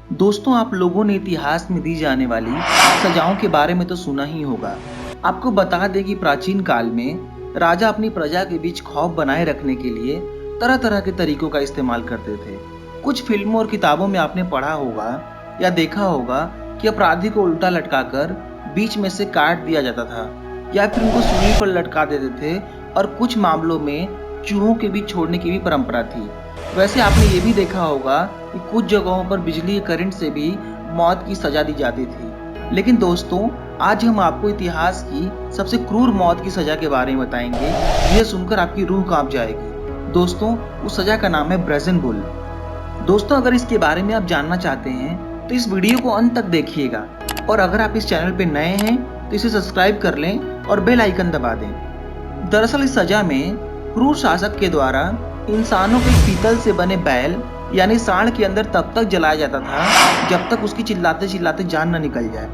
दोस्तों, आप लोगों ने इतिहास में दी जाने वाली सजाओं के बारे में तो सुना ही होगा। आपको बता दें कि प्राचीन काल में राजा अपनी प्रजा के बीच खौफ बनाए रखने के लिए तरह तरह के तरीकों का इस्तेमाल करते थे। कुछ फिल्मों और किताबों में आपने पढ़ा होगा या देखा होगा कि अपराधी को उल्टा लटकाकर बीच में से काट दिया जाता था या फिर उनको सूली पर लटका देते थे, और कुछ मामलों में चूहों के बीच छोड़ने की भी परंपरा थी। वैसे आपने ये भी देखा होगा कि कुछ जगहों पर बिजली करंट से भी मौत की सजा दी जाती थी। लेकिन दोस्तों, आज हम आपको इतिहास की सबसे क्रूर मौत की सजा के बारे में बताएंगे। यह सुनकर आपकी रूह कांप जाएगी। दोस्तों, उस सजा का नाम है ब्रेजन बुल। दोस्तों, अगर इसके बारे में आप जानना चाहते हैं तो इस वीडियो को अंत तक देखिएगा, और अगर आप इस चैनल पर नए हैं तो इसे सब्सक्राइब कर लें और बेल आइकन दबा दें। दरअसल इस सजा में क्रूर शासक के द्वारा इंसानों के पीतल से बने बैल यानी सांड के अंदर तब तक जलाया जाता था जब तक उसकी चिल्लाते चिल्लाते जान न निकल जाए।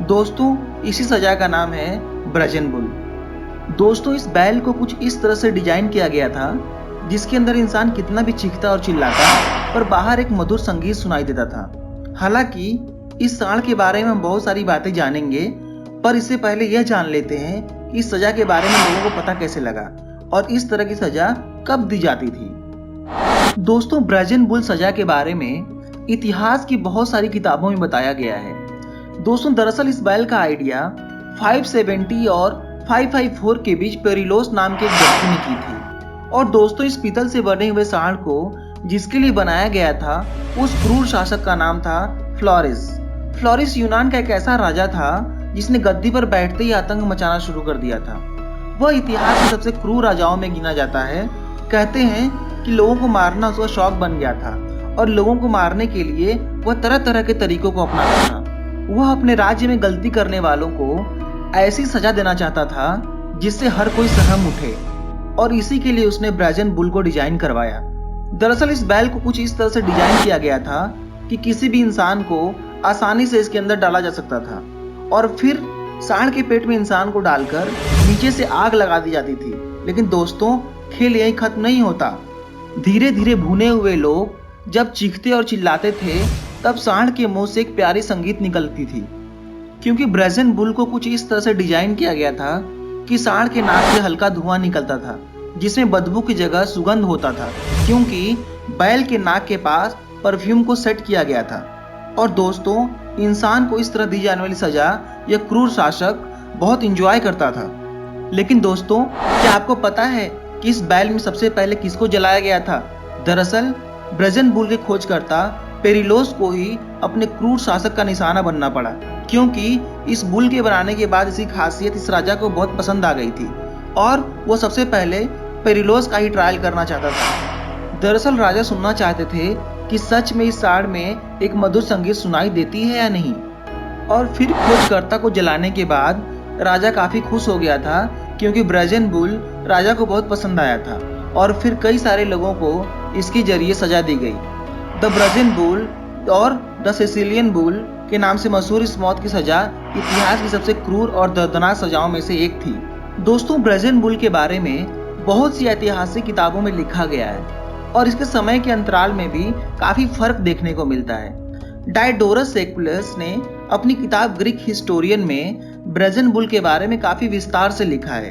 दोस्तों, इसी सजा का नाम है ब्रेजन बुल। दोस्तों, इस बैल को कुछ इस तरह से डिजाइन किया गया था जिसके अंदर इंसान कितना भी चीखता और चिल्लाता पर बाहर एक मधुर संगीत सुनाई देता था। हालांकि इस सांड के बारे में हम बहुत सारी बातें जानेंगे, पर इससे पहले यह जान लेते हैं कि इस सजा के बारे में लोगों को पता कैसे लगा और इस तरह की सजा कब दी जाती थी। दोस्तों, ब्रेजन बुल सजा के बारे में इतिहास की बहुत सारी किताबों में बताया गया है। दोस्तों, दरअसल इस बैल का आइडिया 570 और 554 के बीच पेरिलोस नाम के एक व्यक्ति ने की थी। और दोस्तों, इस पीतल से बने हुए सांड को जिसके लिए बनाया गया था उस क्रूर शासक का नाम था फ्लोरिस। फ्लोरिस यूनान का एक ऐसा राजा था जिसने गद्दी पर बैठते ही आतंक मचाना शुरू कर दिया था। वह इतिहास के सबसे क्रूर राजाओं में गिना जाता है। कहते हैं कि लोगों को मारना उसका शौक बन गया था और लोगों को मारने के लिए वह तरह तरह के तरीकों को अपनाता था। वह अपने राज्य में गलती करने वालों को ऐसी सजा देना चाहता था जिससे हर कोई सहम उठे, और इसी के लिए उसने ब्रेजन बुल को डिजाइन करवाया। दरअसल इस बैल को कुछ इस तरह से डिजाइन किया गया था कि किसी भी इंसान को आसानी से इसके अंदर डाला जा सकता था, और फिर सांड के पेट में इंसान को डालकर नीचे से आग लगा दी जाती थी। लेकिन दोस्तों, खेल यही खत्म नहीं होता। धीरे धीरे भुने हुए लोग जब चीखते और चिल्लाते थे तब सांड के मुंह से एक प्यारी संगीत निकलती थी, क्योंकि ब्रेजन बुल को कुछ इस तरह से डिजाइन किया गया था कि सांड के नाक से हल्का धुआं निकलता था जिसमें बदबू की जगह सुगंध होता था, क्योंकि बैल के नाक के पास परफ्यूम को सेट किया गया था। और दोस्तों, इंसान को इस तरह दी जाने वाली सजा यह क्रूर शासक बहुत इंजॉय करता था। लेकिन दोस्तों, क्या आपको पता है कि इस बैल में सबसे पहले किसको जलाया गया था? दरअसल ब्रेजन बुल के खोजकर्ता पेरिलोस को ही अपने क्रूर शासक का निशाना बनना पड़ा, क्योंकि इस बुल के बनाने के बाद इसकी खासियत इस राजा को बहुत पसंद आ गई थी और वो सबसे पहले पेरिलोस का ही ट्रायल करना चाहता था। दरअसल राजा सुनना चाहते थे कि सच में इस सांड में एक मधुर संगीत सुनाई देती है या नहीं। और फिर खोजकर्ता को जलाने के बाद राजा काफी खुश हो गया था, क्योंकि ब्रेजन बुल राजा को बहुत पसंद आया था, और फिर कई सारे लोगों को इसके जरिए सजा दी गई। द ब्रेजन बुल और द सिसिलियन बुल के नाम से मशहूर इस मौत की सजा इतिहास की सबसे क्रूर और दर्दनाक सजाओं में से एक थी। दोस्तों, ब्रेजन बुल के बारे में बहुत सी ऐतिहासिक किताबों में लिखा गया है, और इसके समय के अंतराल में भी काफी फर्क देखने को मिलता है। डायोडोरस सिकुलस ने अपनी किताब ग्रीक हिस्टोरियन में ब्रेजन बुल के बारे में काफी विस्तार से लिखा है।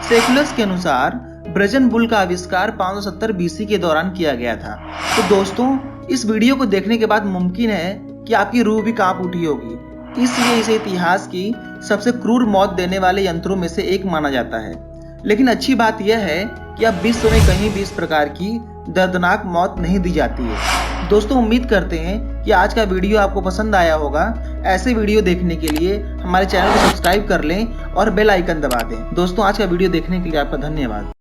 सिकुलस के अनुसार ब्रेजन बुल का आविष्कार 570 बीसी के दौरान किया गया था। तो दोस्तों, इस वीडियो को देखने के बाद मुमकिन है कि आपकी रूह भी कांप उठी होगी। इसलिए इसे इतिहास की सबसे क्रूर मौत देने वाले यंत्रों में से एक माना जाता है। लेकिन अच्छी बात यह है कि अब विश्व में कहीं भी इस प्रकार की दर्दनाक मौत नहीं दी जाती है। दोस्तों, उम्मीद करते हैं कि आज का वीडियो आपको पसंद आया होगा। ऐसे वीडियो देखने के लिए हमारे चैनल को सब्सक्राइब कर लें और बेल आइकन दबा दें। दोस्तों, आज का वीडियो देखने के लिए आपका धन्यवाद।